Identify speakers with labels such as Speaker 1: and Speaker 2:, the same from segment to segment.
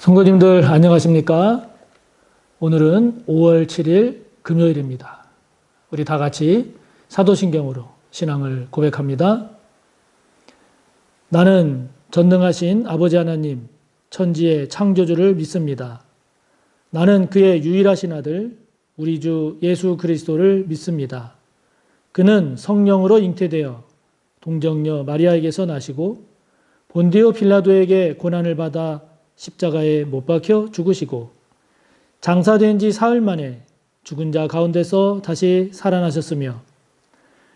Speaker 1: 성도님들 안녕하십니까? 오늘은 5월 7일 금요일입니다. 우리 다 같이 사도신경으로 신앙을 고백합니다. 나는 전능하신 아버지 하나님, 천지의 창조주를 믿습니다. 나는 그의 유일하신 아들, 우리 주 예수 그리스도를 믿습니다. 그는 성령으로 잉태되어 동정녀 마리아에게서 나시고 본디오 빌라도에게 고난을 받아 십자가에 못 박혀 죽으시고 장사된 지 사흘 만에 죽은 자 가운데서 다시 살아나셨으며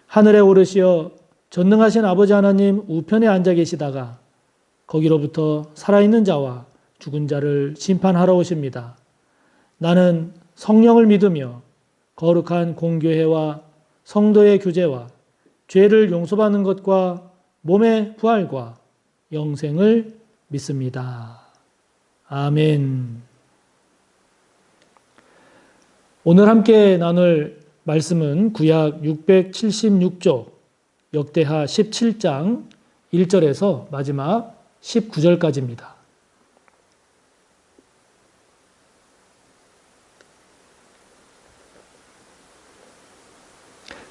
Speaker 1: 하늘에 오르시어 전능하신 아버지 하나님 우편에 앉아 계시다가 거기로부터 살아있는 자와 죽은 자를 심판하러 오십니다. 나는 성령을 믿으며 거룩한 공교회와 성도의 교제와 죄를 용서받는 것과 몸의 부활과 영생을 믿습니다. 아멘. 오늘 함께 나눌 말씀은 구약 676쪽 역대하 17장 1절에서 마지막 19절까지입니다.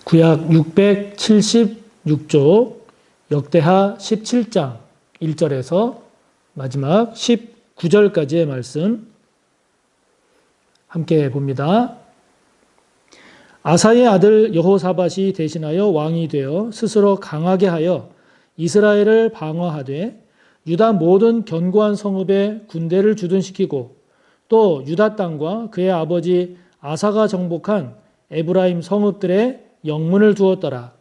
Speaker 1: 구약 676쪽 역대하 17장 1절에서 마지막 19절까지의 말씀 함께 봅니다. 아사의 아들 여호사밧이 대신하여 왕이 되어 스스로 강하게 하여 이스라엘을 방어하되 유다 모든 견고한 성읍에 군대를 주둔시키고 또 유다 땅과 그의 아버지 아사가 정복한 에브라임 성읍들에 영문을 두었더라.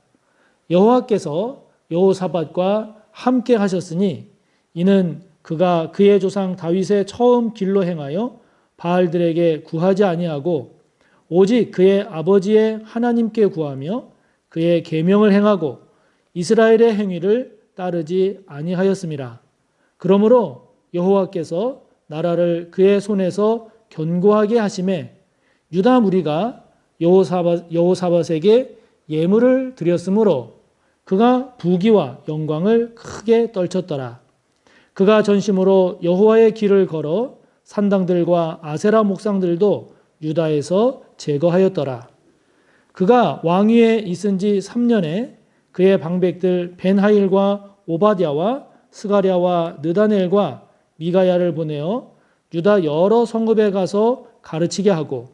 Speaker 1: 여호와께서 여호사밧과 함께 하셨으니 이는 그가 그의 조상 다윗의 처음 길로 행하여 바알들에게 구하지 아니하고 오직 그의 아버지의 하나님께 구하며 그의 계명을 행하고 이스라엘의 행위를 따르지 아니하였음이라. 그러므로 여호와께서 나라를 그의 손에서 견고하게 하심에 유다 무리가 여호사밧에게 예물을 드렸으므로 그가 부귀와 영광을 크게 떨쳤더라. 그가 전심으로 여호와의 길을 걸어 산당들과 아세라 목상들도 유다에서 제거하였더라. 그가 왕위에 있은 지 3년에 그의 방백들 벤하일과 오바댜와 스가랴와 느다넬과 미가야를 보내어 유다 여러 성읍에 가서 가르치게 하고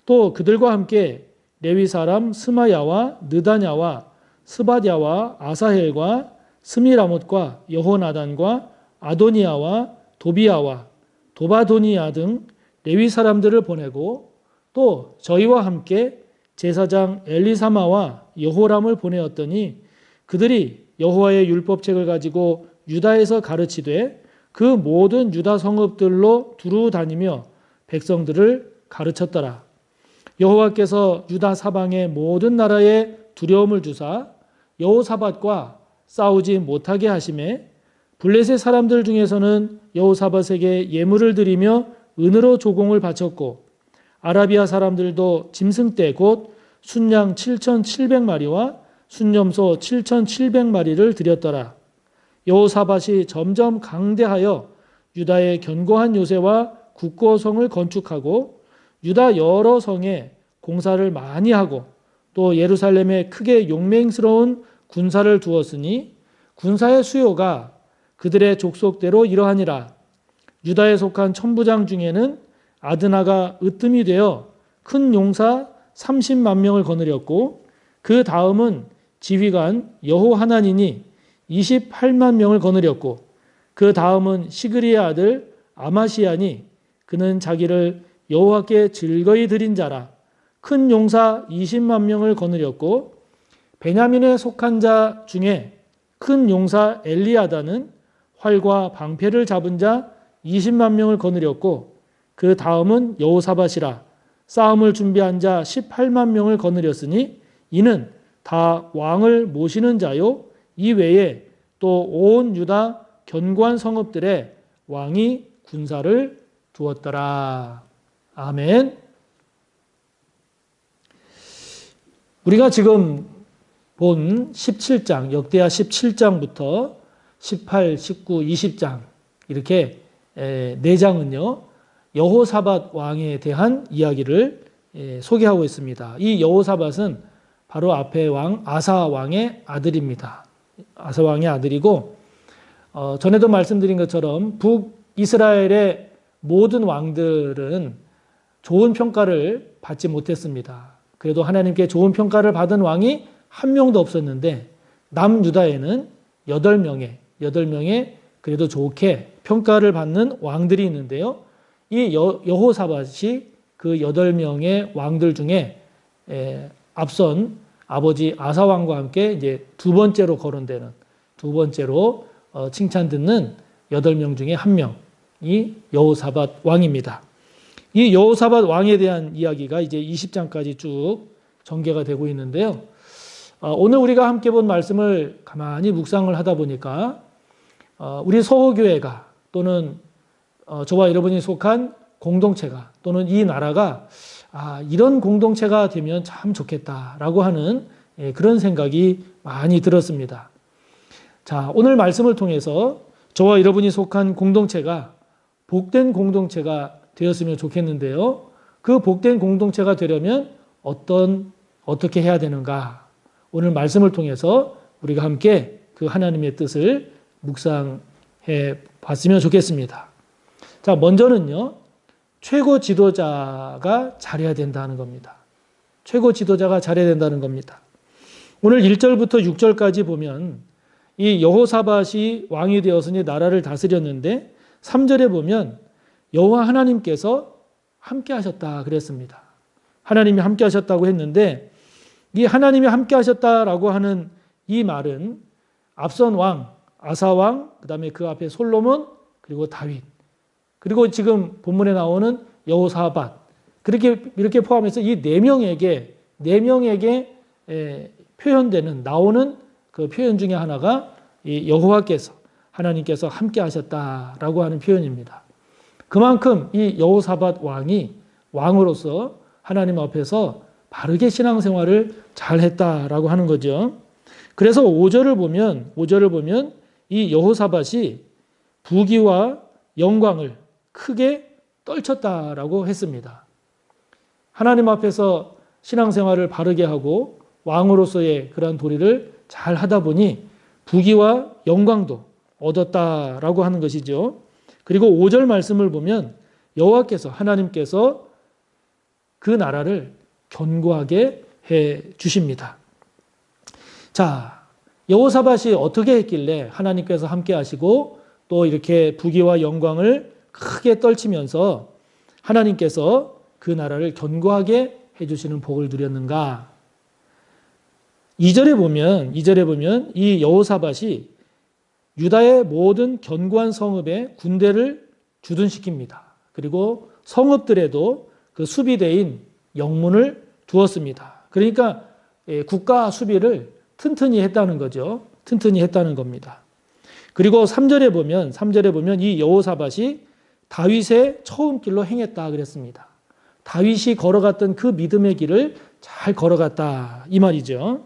Speaker 1: 또 그들과 함께 레위 사람 스마야와 느다냐와 스바댜와 아사헬과 스미라못과 여호나단과 아도니아와 도비야와 도바도니아 등 레위 사람들을 보내고 또 저희와 함께 제사장 엘리사마와 여호람을 보내었더니 그들이 여호와의 율법책을 가지고 유다에서 가르치되 그 모든 유다 성읍들로 두루 다니며 백성들을 가르쳤더라. 여호와께서 유다 사방의 모든 나라에 두려움을 주사 여호사밧과 싸우지 못하게 하심에 블레셋 사람들 중에서는 여호사밧에게 예물을 드리며 은으로 조공을 바쳤고 아라비아 사람들도 짐승떼 곧 순양 7,700마리와 순염소 7,700마리를 드렸더라. 여호사밧이 점점 강대하여 유다의 견고한 요새와 국고성을 건축하고 유다 여러 성에 공사를 많이 하고 또 예루살렘에 크게 용맹스러운 군사를 두었으니 군사의 수요가 그들의 족속대로 이러하니라. 유다에 속한 천부장 중에는 아드나가 으뜸이 되어 큰 용사 30만 명을 거느렸고 그 다음은 지휘관 여호하나니니 28만 명을 거느렸고 그 다음은 시그리의 아들 아마시아니 그는 자기를 여호와께 즐거이 드린 자라. 큰 용사 20만 명을 거느렸고 베냐민에 속한 자 중에 큰 용사 엘리아다는 활과 방패를 잡은 자 20만 명을 거느렸고 그 다음은 여호사밧이라. 싸움을 준비한 자 18만 명을 거느렸으니 이는 다 왕을 모시는 자요 이 외에 또 온 유다 견고한 성읍들에 왕이 군사를 두었더라. 아멘. 우리가 지금 본 17장, 역대하 17장부터 18, 19, 20장 이렇게 네 장은요, 여호사밧 왕에 대한 이야기를 소개하고 있습니다. 이 여호사밧은 바로 앞에 왕 아사 왕의 아들입니다. 아사 왕의 아들이고, 전에도 말씀드린 것처럼 북이스라엘의 모든 왕들은 좋은 평가를 받지 못했습니다. 그래도 하나님께 좋은 평가를 받은 왕이 한 명도 없었는데, 남유다에는 8명의 그래도 좋게 평가를 받는 왕들이 있는데요. 이 여호사밧이 그 8명의 왕들 중에 앞선 아버지 아사 왕과 함께 이제 두 번째로 거론되는, 두 번째로 칭찬 듣는 8명 중에 한 명이 여호사밧 왕입니다. 이 여호사밧 왕에 대한 이야기가 이제 20장까지 쭉 전개가 되고 있는데요. 오늘 우리가 함께 본 말씀을 가만히 묵상을 하다 보니까 우리 서호교회가 또는 저와 여러분이 속한 공동체가 또는 이 나라가 이런 공동체가 되면 참 좋겠다라고 하는 그런 생각이 많이 들었습니다. 자, 오늘 말씀을 통해서 저와 여러분이 속한 공동체가 복된 공동체가 되었으면 좋겠는데요. 그 복된 공동체가 되려면 어떻게 해야 되는가? 오늘 말씀을 통해서 우리가 함께 그 하나님의 뜻을 묵상해 봤으면 좋겠습니다. 자, 먼저는요, 최고 지도자가 잘해야 된다는 겁니다. 최고 지도자가 잘해야 된다는 겁니다. 오늘 1절부터 6절까지 보면 이 여호사밧이 왕이 되었으니 나라를 다스렸는데 3절에 보면 여호와 하나님께서 함께 하셨다 그랬습니다. 하나님이 함께 하셨다고 했는데 이 하나님이 함께 하셨다라고 하는 이 말은 앞선 왕, 아사 왕, 그 다음에 그 앞에 솔로몬, 그리고 다윗, 그리고 지금 본문에 나오는 여호사밧, 이렇게 포함해서 이 네 명에게 표현되는, 나오는 그 표현 중에 하나가 이 여호와께서, 하나님께서 함께 하셨다라고 하는 표현입니다. 그만큼 이 여호사밧 왕이 왕으로서 하나님 앞에서 바르게 신앙생활을 잘했다라고 하는 거죠. 그래서 5절을 보면 이 여호사밧이 부귀와 영광을 크게 떨쳤다라고 했습니다. 하나님 앞에서 신앙생활을 바르게 하고 왕으로서의 그러한 도리를 잘 하다 보니 부귀와 영광도 얻었다라고 하는 것이죠. 그리고 5절 말씀을 보면 여호와께서, 하나님께서 그 나라를 견고하게 해 주십니다. 자, 여호사밧이 어떻게 했길래 하나님께서 함께 하시고 또 이렇게 부귀와 영광을 크게 떨치면서 하나님께서 그 나라를 견고하게 해주시는 복을 누렸는가? 2절에 보면 이 여호사밧이 유다의 모든 견고한 성읍에 군대를 주둔시킵니다. 그리고 성읍들에도 그 수비대인 영문을 두었습니다. 그러니까 국가 수비를 튼튼히 했다는 거죠. 튼튼히 했다는 겁니다. 그리고 3절에 보면 이 여호사밧이 다윗의 처음길로 행했다 그랬습니다. 다윗이 걸어갔던 그 믿음의 길을 잘 걸어갔다 이 말이죠.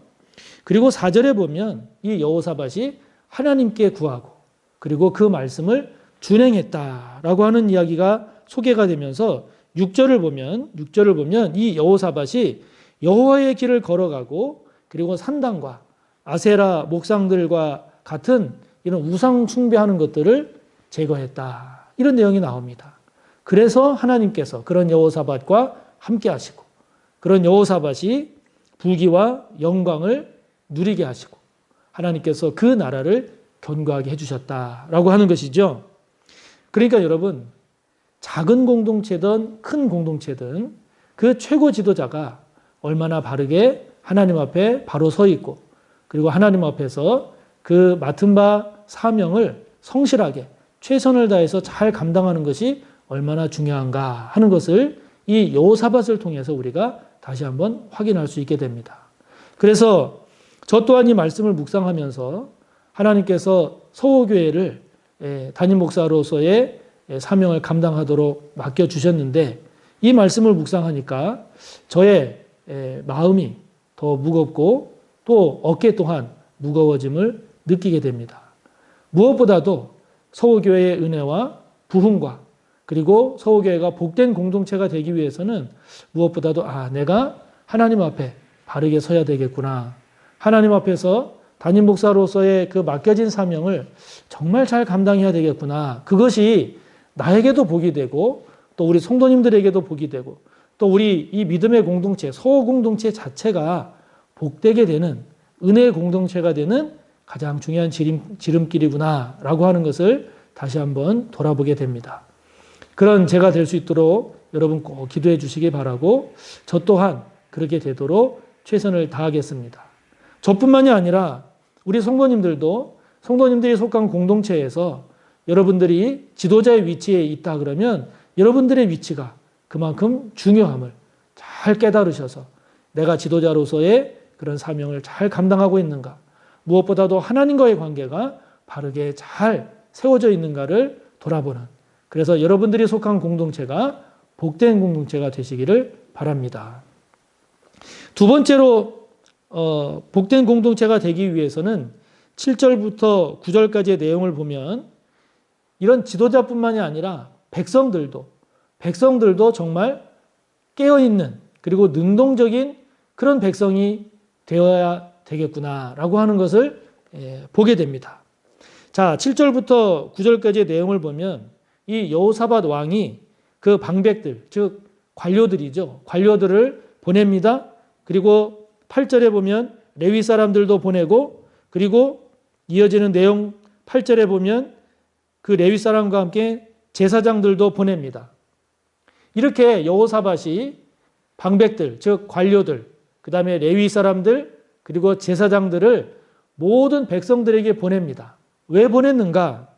Speaker 1: 그리고 4절에 보면 이 여호사밧이 하나님께 구하고 그리고 그 말씀을 준행했다라고 하는 이야기가 소개가 되면서 6절을 보면 이 여호사밧이 여호와의 길을 걸어가고 그리고 산당과 아세라 목상들과 같은 이런 우상 숭배하는 것들을 제거했다. 이런 내용이 나옵니다. 그래서 하나님께서 그런 여호사밧과 함께 하시고 그런 여호사밧이 부귀와 영광을 누리게 하시고 하나님께서 그 나라를 견고하게 해주셨다라고 하는 것이죠. 그러니까 여러분, 작은 공동체든 큰 공동체든 그 최고 지도자가 얼마나 바르게 하나님 앞에 바로 서 있고 그리고 하나님 앞에서 그 맡은 바 사명을 성실하게 최선을 다해서 잘 감당하는 것이 얼마나 중요한가 하는 것을 이 여호사밧을 통해서 우리가 다시 한번 확인할 수 있게 됩니다. 그래서 저 또한 이 말씀을 묵상하면서 하나님께서 서호교회를 담임 목사로서의 사명을 감당하도록 맡겨주셨는데 이 말씀을 묵상하니까 저의 마음이 더 무겁고 또 어깨 또한 무거워짐을 느끼게 됩니다. 무엇보다도 서호교회의 은혜와 부흥과 그리고 서울교회가 복된 공동체가 되기 위해서는 무엇보다도 내가 하나님 앞에 바르게 서야 되겠구나. 하나님 앞에서 담임 목사로서의 그 맡겨진 사명을 정말 잘 감당해야 되겠구나. 그것이 나에게도 복이 되고 또 우리 성도님들에게도 복이 되고 또 우리 이 믿음의 공동체, 서호 공동체 자체가 복되게 되는 은혜의 공동체가 되는 가장 중요한 지름길이구나라고 하는 것을 다시 한번 돌아보게 됩니다. 그런 제가 될 수 있도록 여러분 꼭 기도해 주시기 바라고 저 또한 그렇게 되도록 최선을 다하겠습니다. 저뿐만이 아니라 우리 성도님들이 속한 공동체에서 여러분들이 지도자의 위치에 있다 그러면 여러분들의 위치가 그만큼 중요함을 잘 깨달으셔서 내가 지도자로서의 그런 사명을 잘 감당하고 있는가, 무엇보다도 하나님과의 관계가 바르게 잘 세워져 있는가를 돌아보는, 그래서 여러분들이 속한 공동체가 복된 공동체가 되시기를 바랍니다. 두 번째로 복된 공동체가 되기 위해서는 7절부터 9절까지의 내용을 보면 이런 지도자뿐만이 아니라 백성들도 정말 깨어있는 그리고 능동적인 그런 백성이 되어야 되겠구나라고 하는 것을 보게 됩니다. 자, 7절부터 9절까지의 내용을 보면 이 여호사밧 왕이 그 방백들, 즉 관료들이죠. 관료들을 보냅니다. 그리고 8절에 보면 레위 사람들도 보내고, 그리고 이어지는 내용 8절에 보면 그 레위 사람과 함께 제사장들도 보냅니다. 이렇게 여호사밧이 방백들, 즉 관료들, 그 다음에 레위 사람들, 그리고 제사장들을 모든 백성들에게 보냅니다. 왜 보냈는가?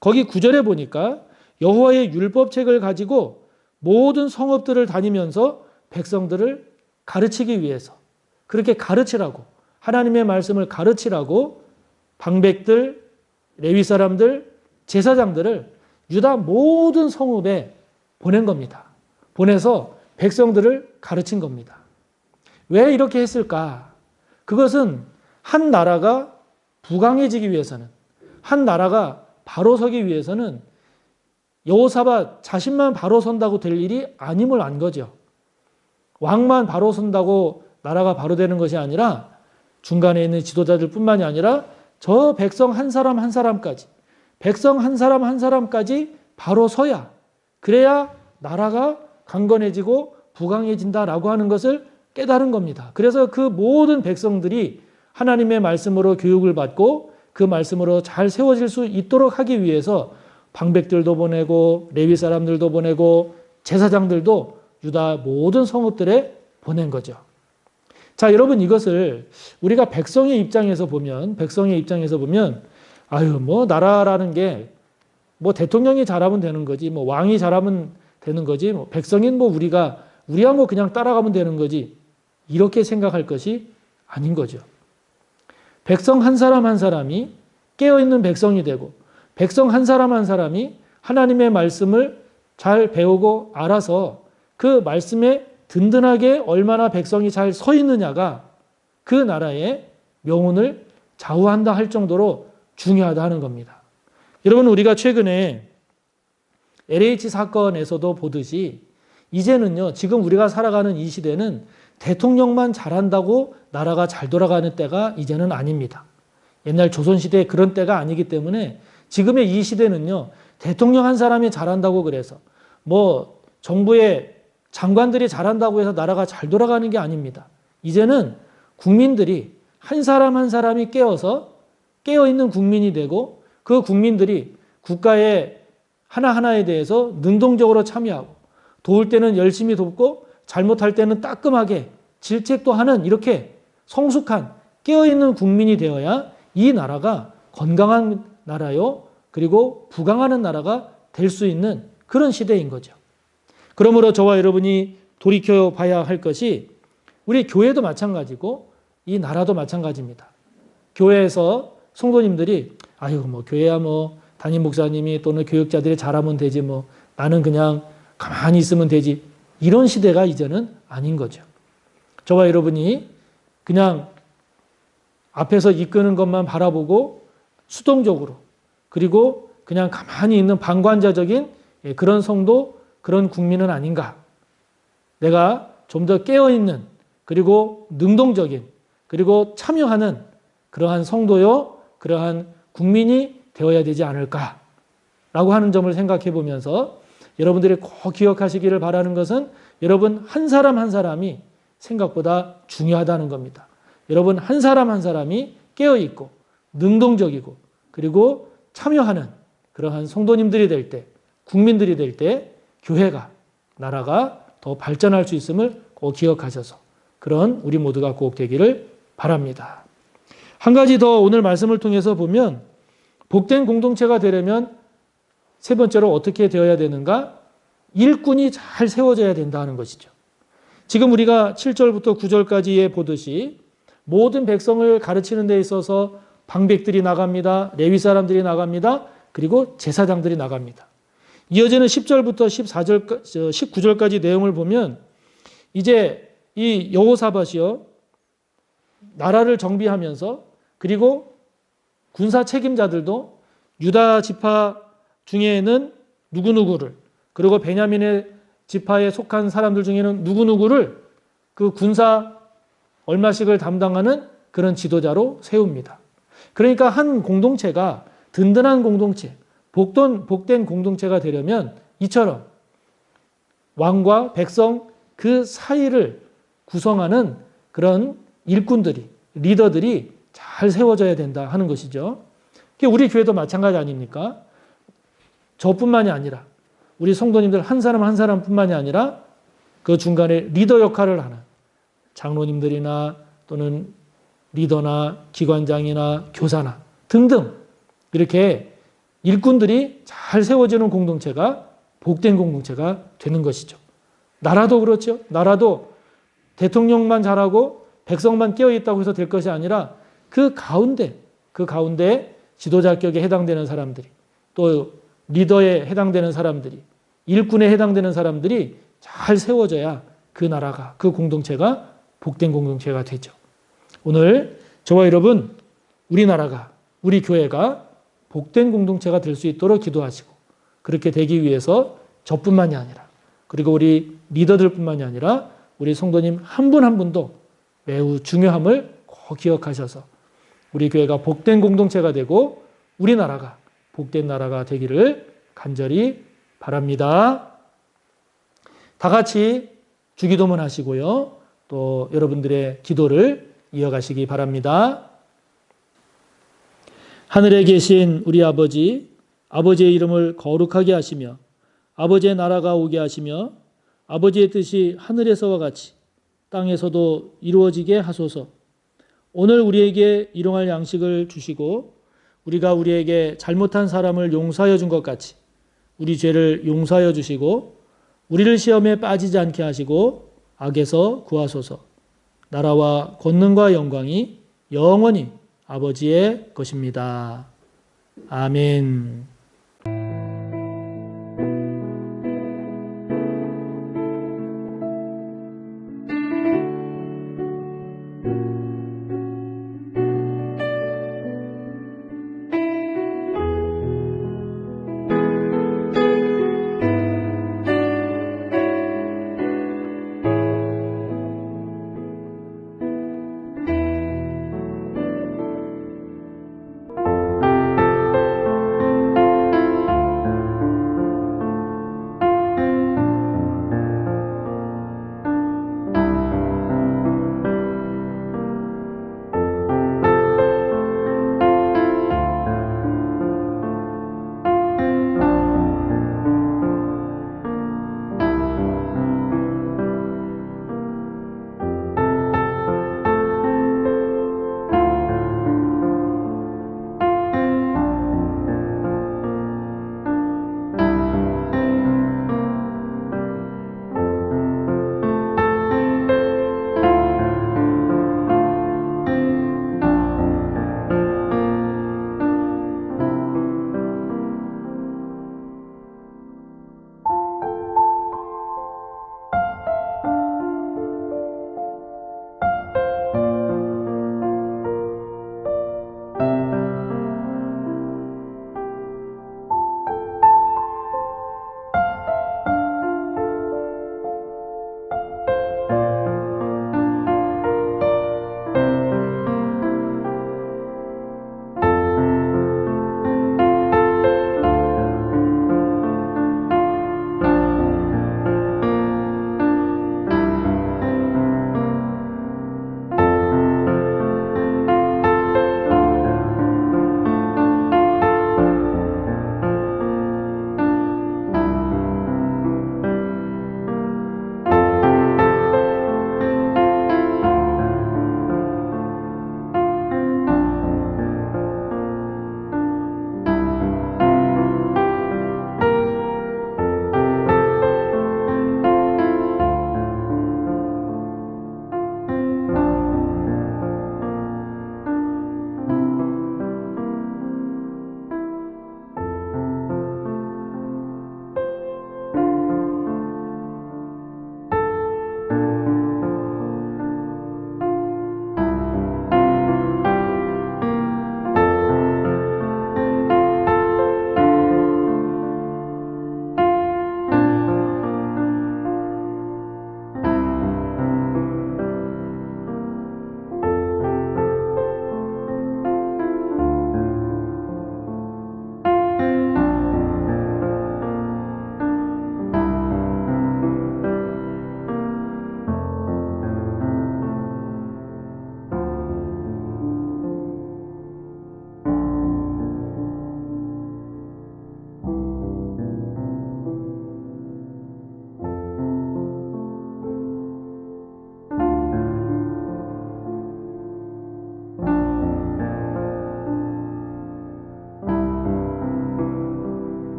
Speaker 1: 거기 9절에 보니까 여호와의 율법책을 가지고 모든 성읍들을 다니면서 백성들을 가르치기 위해서, 그렇게 가르치라고, 하나님의 말씀을 가르치라고 방백들, 레위 사람들, 제사장들을 유다 모든 성읍에 보낸 겁니다. 보내서 백성들을 가르친 겁니다. 왜 이렇게 했을까? 그것은 한 나라가 부강해지기 위해서는, 한 나라가 바로 서기 위해서는 여호사밧 자신만 바로 선다고 될 일이 아님을 안 거죠. 왕만 바로 선다고 나라가 바로 되는 것이 아니라 중간에 있는 지도자들 뿐만이 아니라 저 백성 한 사람 한 사람까지, 백성 한 사람 한 사람까지 바로 서야, 그래야 나라가 강건해지고 부강해진다라고 하는 것을 깨달은 겁니다. 그래서 그 모든 백성들이 하나님의 말씀으로 교육을 받고 그 말씀으로 잘 세워질 수 있도록 하기 위해서 방백들도 보내고 레위 사람들도 보내고 제사장들도 유다 모든 성읍들에 보낸 거죠. 자, 여러분, 이것을 우리가 백성의 입장에서 보면 나라라는 게 대통령이 잘하면 되는 거지, 왕이 잘하면 되는 거지, 백성인 우리야 그냥 따라가면 되는 거지, 이렇게 생각할 것이 아닌 거죠. 백성 한 사람 한 사람이 깨어있는 백성이 되고, 백성 한 사람 한 사람이 하나님의 말씀을 잘 배우고 알아서 그 말씀에 든든하게 얼마나 백성이 잘 서 있느냐가 그 나라의 명운을 좌우한다 할 정도로 중요하다 하는 겁니다. 여러분, 우리가 최근에 LH 사건에서도 보듯이 이제는요, 지금 우리가 살아가는 이 시대는 대통령만 잘한다고 나라가 잘 돌아가는 때가 이제는 아닙니다. 옛날 조선시대에 그런 때가 아니기 때문에 지금의 이 시대는요, 대통령 한 사람이 잘한다고 그래서 정부의 장관들이 잘한다고 해서 나라가 잘 돌아가는 게 아닙니다. 이제는 국민들이 한 사람 한 사람이 깨어서 깨어있는 국민이 되고 그 국민들이 국가의 하나하나에 대해서 능동적으로 참여하고 도울 때는 열심히 돕고 잘못할 때는 따끔하게 질책도 하는 이렇게 성숙한 깨어있는 국민이 되어야 이 나라가 건강한 나라요, 그리고 부강하는 나라가 될 수 있는 그런 시대인 거죠. 그러므로 저와 여러분이 돌이켜 봐야 할 것이 우리 교회도 마찬가지고 이 나라도 마찬가지입니다. 교회에서 성도님들이 교회야 담임 목사님이 또는 교육자들이 잘하면 되지 나는 그냥 가만히 있으면 되지, 이런 시대가 이제는 아닌 거죠. 저와 여러분이 그냥 앞에서 이끄는 것만 바라보고 수동적으로, 그리고 그냥 가만히 있는 방관자적인 그런 성도, 그런 국민은 아닌가. 내가 좀 더 깨어있는, 그리고 능동적인, 그리고 참여하는 그러한 성도요, 그러한 국민이 되어야 되지 않을까라고 하는 점을 생각해 보면서 여러분들이 꼭 기억하시기를 바라는 것은 여러분 한 사람 한 사람이 생각보다 중요하다는 겁니다. 여러분 한 사람 한 사람이 깨어있고 능동적이고 그리고 참여하는 그러한 성도님들이 될 때, 국민들이 될 때 교회가, 나라가 더 발전할 수 있음을 꼭 기억하셔서 그런 우리 모두가 꼭 되기를 바랍니다. 한 가지 더 오늘 말씀을 통해서 보면 복된 공동체가 되려면 세 번째로 어떻게 되어야 되는가? 일꾼이 잘 세워져야 된다는 것이죠. 지금 우리가 7절부터 9절까지에 보듯이 모든 백성을 가르치는 데 있어서 방백들이 나갑니다. 레위 사람들이 나갑니다. 그리고 제사장들이 나갑니다. 이어지는 10절부터 19절까지 내용을 보면 이제 이 여호사밧이요, 나라를 정비하면서 그리고 군사 책임자들도 유다 지파 중에는 누구누구를, 그리고 베냐민의 지파에 속한 사람들 중에는 누구누구를 그 군사 얼마씩을 담당하는 그런 지도자로 세웁니다. 그러니까 한 공동체가 든든한 공동체, 복된 공동체가 되려면 이처럼 왕과 백성 그 사이를 구성하는 그런 일꾼들이, 리더들이 잘 세워져야 된다 하는 것이죠. 우리 교회도 마찬가지 아닙니까? 저뿐만이 아니라 우리 성도님들 한 사람 한 사람뿐만이 아니라 그 중간에 리더 역할을 하는 장로님들이나 또는 리더나 기관장이나 교사나 등등 이렇게 일꾼들이 잘 세워지는 공동체가 복된 공동체가 되는 것이죠. 나라도 그렇죠. 나라도 대통령만 잘하고 백성만 깨어있다고 해서 될 것이 아니라 그 가운데 지도자격에 해당되는 사람들이, 또 리더에 해당되는 사람들이, 일꾼에 해당되는 사람들이 잘 세워져야 그 나라가, 그 공동체가 복된 공동체가 되죠. 오늘 저와 여러분, 우리나라가, 우리 교회가 복된 공동체가 될 수 있도록 기도하시고, 그렇게 되기 위해서 저뿐만이 아니라, 그리고 우리 리더들뿐만이 아니라 우리 성도님 한 분 한 분도 매우 중요함을 꼭 기억하셔서 우리 교회가 복된 공동체가 되고 우리나라가 복된 나라가 되기를 간절히 바랍니다. 다 같이 주기도문 하시고요. 또 여러분들의 기도를 이어가시기 바랍니다. 하늘에 계신 우리 아버지, 아버지의 이름을 거룩하게 하시며 아버지의 나라가 오게 하시며 아버지의 뜻이 하늘에서와 같이 땅에서도 이루어지게 하소서. 오늘 우리에게 일용할 양식을 주시고 우리가 우리에게 잘못한 사람을 용서하여 준 것 같이 우리 죄를 용서하여 주시고 우리를 시험에 빠지지 않게 하시고 악에서 구하소서. 나라와 권능과 영광이 영원히 아버지의 것입니다. 아멘.